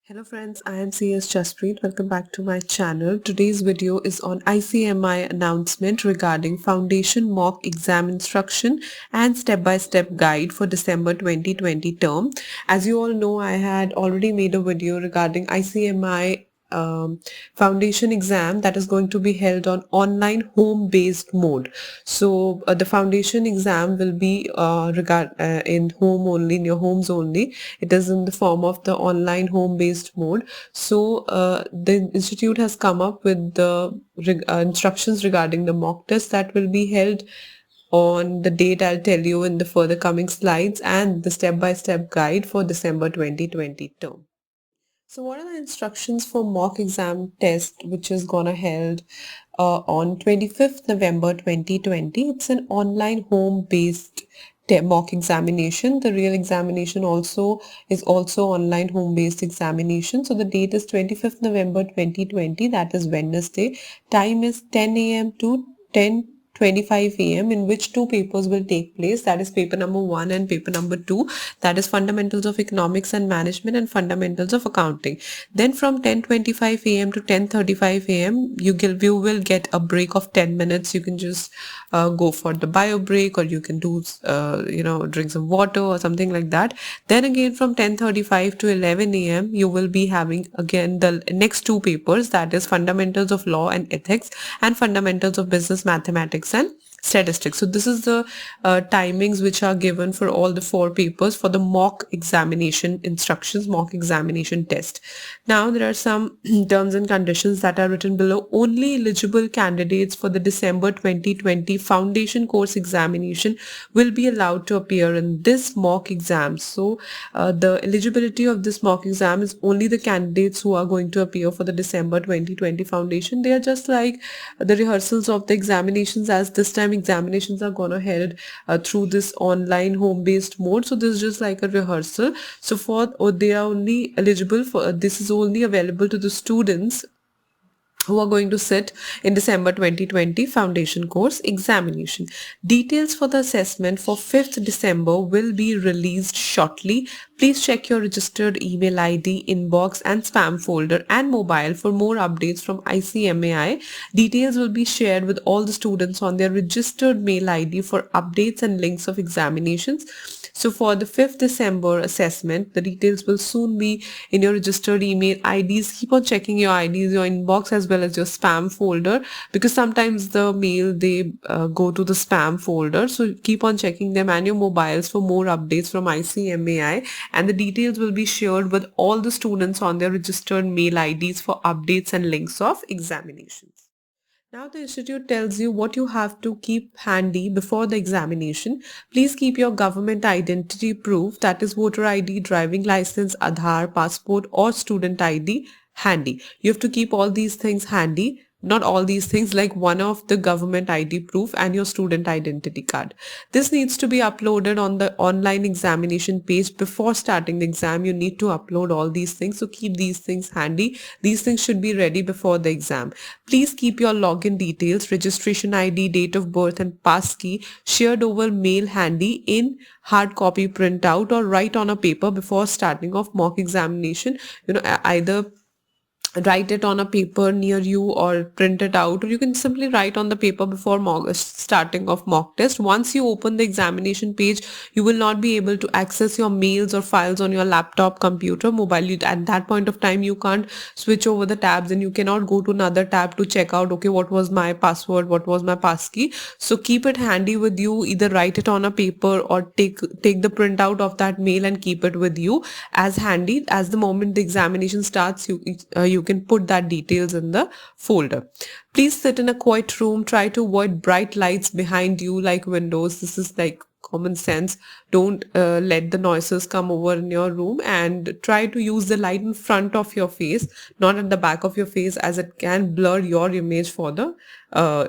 Hello friends, I am CS Jaspreet. Welcome back to my channel. Today's video is on Icmai announcement regarding foundation mock exam instruction and step-by-step guide for December 2020 term. As you all know, I had already made a video regarding Icmai foundation exam that is going to be held on online home-based mode. So the foundation exam will be in home only, in your homes only. It is in the form of the online home-based mode. So the institute has come up with the instructions regarding the mock test that will be held on the date I'll tell you in the further coming slides, and the step-by-step guide for December 2020 term. So what are the instructions for mock exam test which is gonna held on 25th November 2020? It's an online home-based mock examination. The real examination is also online home-based examination. So the date is 25th November 2020. That is Wednesday. Time is 10 a.m. to 10:25 a.m. in which two papers will take place. That is paper number 1 and paper number 2. That is fundamentals of economics and management and fundamentals of accounting. Then from 10:25 a.m. to 10:35 a.m. you will get a break of 10 minutes. You can just go for the bio break, or you can do drink some water or something like that. Then again from 10:35 to 11 a.m. you will be having again the next two papers, that is fundamentals of law and ethics and fundamentals of business mathematics and statistics. So this is the timings which are given for all the four papers for the mock examination instructions, mock examination test. Now there are some terms and conditions that are written below. Only eligible candidates for the December 2020 foundation course examination will be allowed to appear in this mock exam. So the eligibility of this mock exam is only the candidates who are going to appear for the December 2020 foundation. They are just like the rehearsals of the examinations, as this time examinations are gonna held through this online home-based mode. So this is just like a rehearsal. So they are only eligible for this is only available to the students who are going to sit in December 2020 foundation course examination. Details for the assessment for 5th December will be released shortly. Please check your registered email ID, inbox and spam folder and mobile for more updates from Icmai. Details will be shared with all the students on their registered mail ID for updates and links of examinations. So for the 5th December assessment, the details will soon be in your registered email IDs. Keep on checking your IDs, your inbox as well as your spam folder, because sometimes the mail they go to the spam folder. So keep on checking them and your mobiles for more updates from Icmai, and the details will be shared with all the students on their registered mail IDs for updates and links of examinations. Now the institute tells you what you have to keep handy before the examination. Please keep your government identity proof, that is voter ID, driving license, Aadhaar, passport or student ID handy. You have to keep all these things handy. Not all these things, like one of the government ID proof and your student identity card. This needs to be uploaded on the online examination page before starting the exam. You need to upload all these things. So keep these things handy. These things should be ready before the exam. Please keep your login details, registration ID, date of birth and passkey shared over mail handy in hard copy printout, or write on a paper before starting of mock examination. Either write it on a paper near you or print it out, or you can simply write on the paper before starting of mock test. Once you open the examination page, you will not be able to access your mails or files on your laptop, computer, mobile. At that point of time you can't switch over the tabs and you cannot go to another tab to check out, okay, what was my password, what was my passkey. So keep it handy with you. Either write it on a paper or take the printout of that mail and keep it with you as handy. As the moment the examination starts, you can put that details in the folder. Please sit in a quiet room. Try to avoid bright lights behind you like windows. This is like common sense. Don't let the noises come over in your room, and try to use the light in front of your face, not at the back of your face, as it can blur your image for the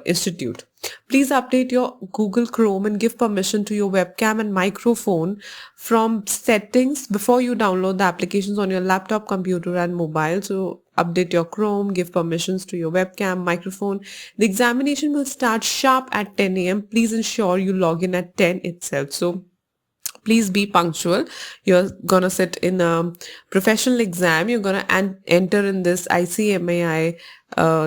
institute. Please update your Google Chrome and give permission to your webcam and microphone from settings before you download the applications on your laptop, computer and mobile. So update your Chrome, give permissions to your webcam, microphone. The examination will start sharp at 10 a.m. Please ensure you log in at 10 itself. So Please be punctual. You're gonna sit in a professional exam. You're gonna enter in this ICMAI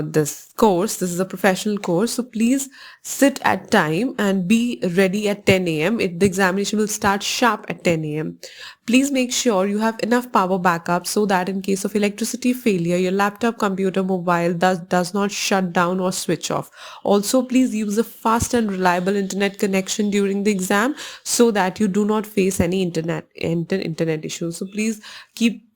this course. This is a professional course, so please sit at time and be ready at 10 a.m. The examination will start sharp at 10 a.m. Please make sure you have enough power backup so that in case of electricity failure, your laptop, computer, mobile does not shut down or switch off. Also, please use a fast and reliable internet connection during the exam so that you do not face any internet issues. So please keep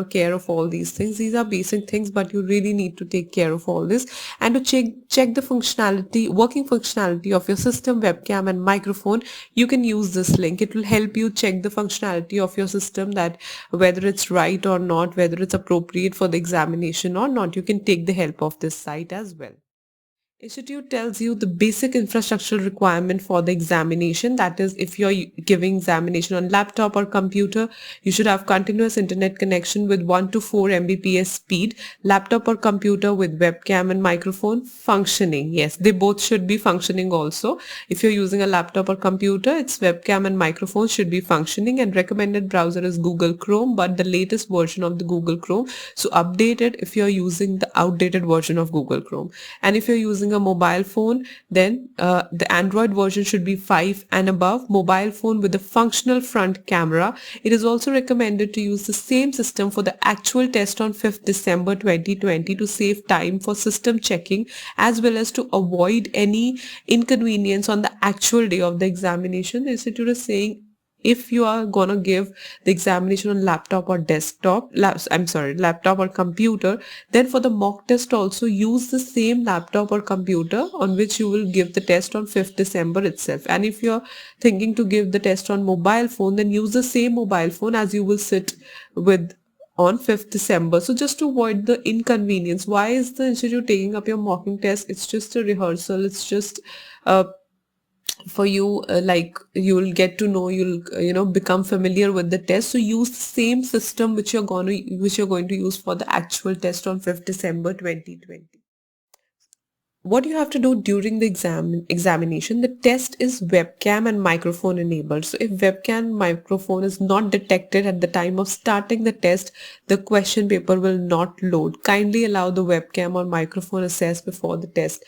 care of all these things. These are basic things, but you really need to take care of all this. And to check the working functionality of your system, webcam and microphone, you can use this link. It will help you check the functionality of your system, that whether it's right or not, whether it's appropriate for the examination or not. You can take the help of this site as well. Institute tells you the basic infrastructure requirement for the examination. That is, if you're giving examination on laptop or computer, you should have continuous internet connection with 1 to 4 Mbps speed, laptop or computer with webcam and microphone functioning. Yes, they both should be functioning also. If you're using a laptop or computer, its webcam and microphone should be functioning, and recommended browser is Google Chrome, but the latest version of the Google Chrome. So update it if you're using the outdated version of Google Chrome. And if you're using a mobile phone, then the Android version should be 5 and above. Mobile phone with a functional front camera. It is also recommended to use the same system for the actual test on 5th December 2020 to save time for system checking, as well as to avoid any inconvenience on the actual day of the examination. The institute is saying, if you are gonna give the examination on laptop or laptop or computer, then for the mock test also use the same laptop or computer on which you will give the test on 5th December itself. And if you're thinking to give the test on mobile phone, then use the same mobile phone as you will sit with on 5th December. So just to avoid the inconvenience, why is the institute taking up your mocking test? It's just a rehearsal. It's just for you, like you'll get to know, you'll become familiar with the test. So use the same system which you're going to use for the actual test on 5th December 2020. What you have to do during the examination, the test is webcam and microphone enabled. So if webcam microphone is not detected at the time of starting the test, the question paper will not load. Kindly allow the webcam or microphone access before the test.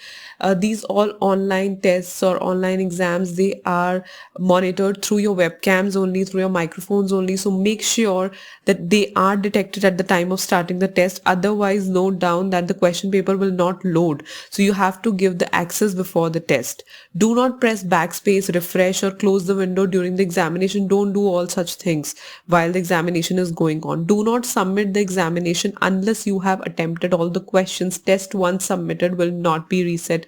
These all online tests or online exams, they are monitored through your webcams only, through your microphones only. So make sure that they are detected at the time of starting the test. Otherwise, note down that the question paper will not load. So you have to give the access before the test. Do not press backspace, refresh or close the window during the examination. Don't do all such things while the examination is going on. Do not submit the examination unless you have attempted all the questions. Test once submitted will not be reset.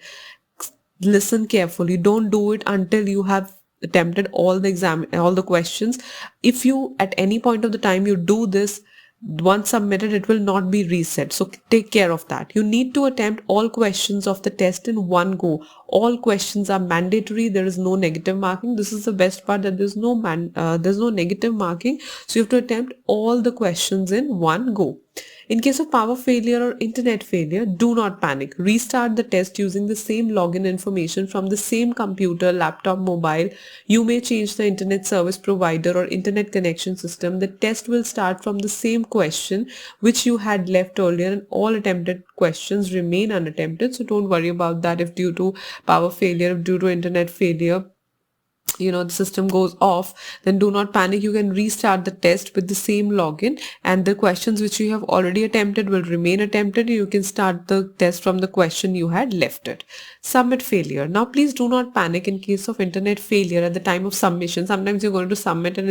Listen carefully. Don't do it until you have attempted all the questions. If you at any point of the time you do this, once submitted, it will not be reset. So take care of that. You need to attempt all questions of the test in one go. All questions are mandatory. There is no negative marking. This is the best part, that there's no negative marking. So you have to attempt all the questions in one go. In case of power failure or internet failure, do not panic. Restart the test using the same login information from the same computer, laptop, mobile. You may change the internet service provider or internet connection system. The test will start from the same question which you had left earlier, and all attempted questions remain unattempted. So don't worry about that. If due to power failure, due to internet failure, the system goes off, then do not panic. You can restart the test with the same login, and the questions which you have already attempted will remain attempted. You can start the test from the question you had left it. Submit failure. Now please do not panic in case of internet failure at the time of submission. Sometimes you're going to submit and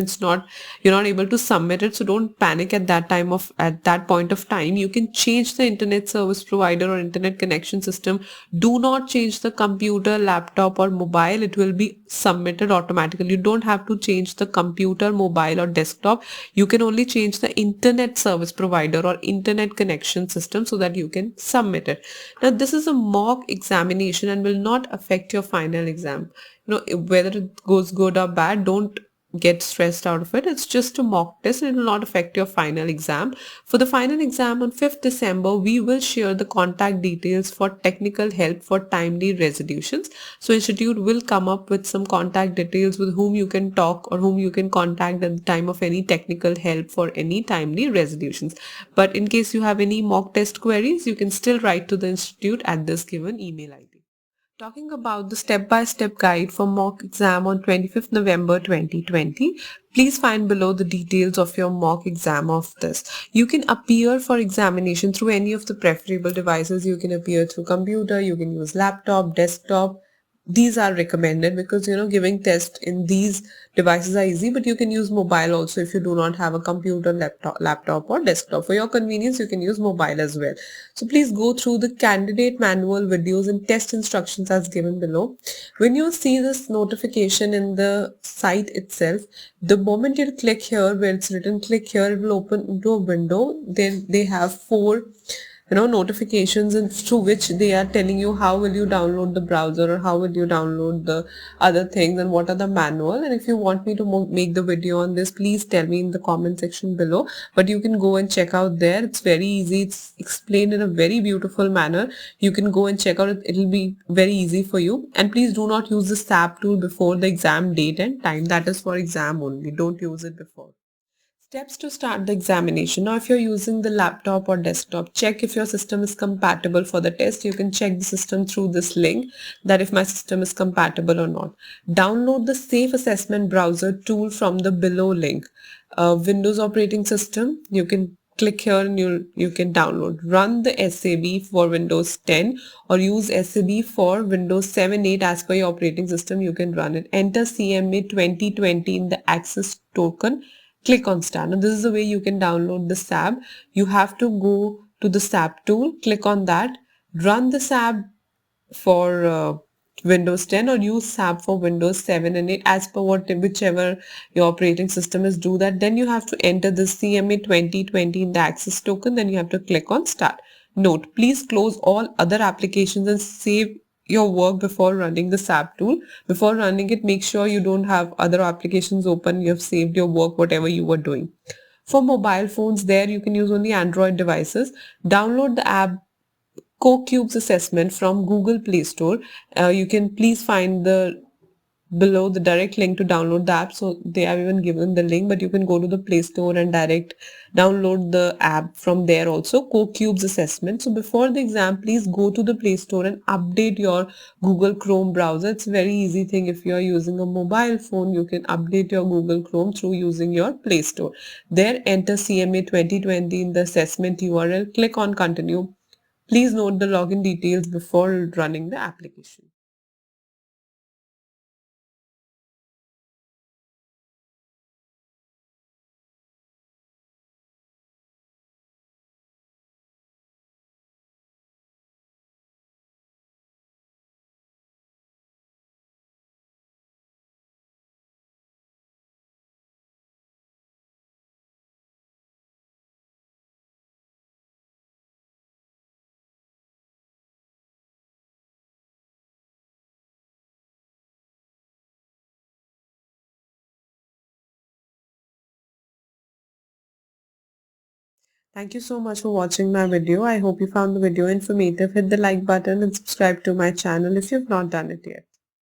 you're not able to submit it. So don't panic at that point of time. You can change the internet service provider or internet connection system. Do not change the computer, laptop or mobile. It will be submitted automatically. You don't have to change the computer, mobile or desktop. You can only change the internet service provider or internet connection system so that you can submit it. Now this is a mock examination and will not affect your final exam. Whether it goes good or bad, don't get stressed out of it. It's just a mock test and it will not affect your final exam. For the final exam on 5th December, we will share the contact details for technical help for timely resolutions. So institute will come up with some contact details with whom you can talk or whom you can contact at the time of any technical help for any timely resolutions. But in case you have any mock test queries, you can still write to the institute at this given email ID. Talking about the step-by-step guide for mock exam on 25th November 2020, please find below the details of your mock exam of this. You can appear for examination through any of the preferable devices. You can appear through computer, you can use laptop, desktop. These are recommended because giving test in these devices are easy, but you can use mobile also if you do not have a computer, laptop or desktop. For your convenience, you can use mobile as well. So please go through the candidate manual videos and test instructions as given below. When you see this notification in the site itself, the moment you click here where it's written click here, it will open into a window. Then they have four notifications and through which they are telling you how will you download the browser or how will you download the other things and what are the manual. And if you want me to make the video on this, please tell me in the comment section below, but you can go and check out there. It's very easy. It's explained in a very beautiful manner. You can go and check out it. It'll be very easy for you. And please do not use the SAP tool before the exam date and time. That is for exam only. Don't use it before. Steps to start the examination. Now, if you're using the laptop or desktop, check if your system is compatible for the test. You can check the system through this link that if my system is compatible or not. Download the Safe Assessment Browser tool from the below link. Windows operating system, you can click here and you can download. Run the SAB for Windows 10 or use SAB for Windows 7, 8 as per your operating system. You can run it. Enter CMA 2020 in the access token. Click on start. Now this is the way you can download the SAB. You have to go to the SAB tool, click on that, run the SAB for Windows 10 or use SAP for Windows 7 and 8 as per whichever your operating system is. Do that. Then you have to enter the CMA 2020 in the access token. Then you have to click on start. Note, please close all other applications and save your work before running the SAP tool. Before running it, make sure you don't have other applications open. You have saved your work, whatever you were doing. For mobile phones, there you can use only Android devices. Download the app CoCube's assessment from Google Play Store. You can please find the below the direct link to download the app. So they have even given the link, but you can go to the Play Store and direct download the app from there also, CoCube's assessment. So before the exam, please go to the Play Store and update your Google Chrome browser. It's a very easy thing. If you are using a mobile phone, you can update your Google Chrome through using your Play Store. There enter CMA 2020 in the assessment URL, click on continue. Please note the login details before running the application. Thank you so much for watching my video. I hope you found the video informative. Hit the like button and subscribe to my channel if you've not done it yet.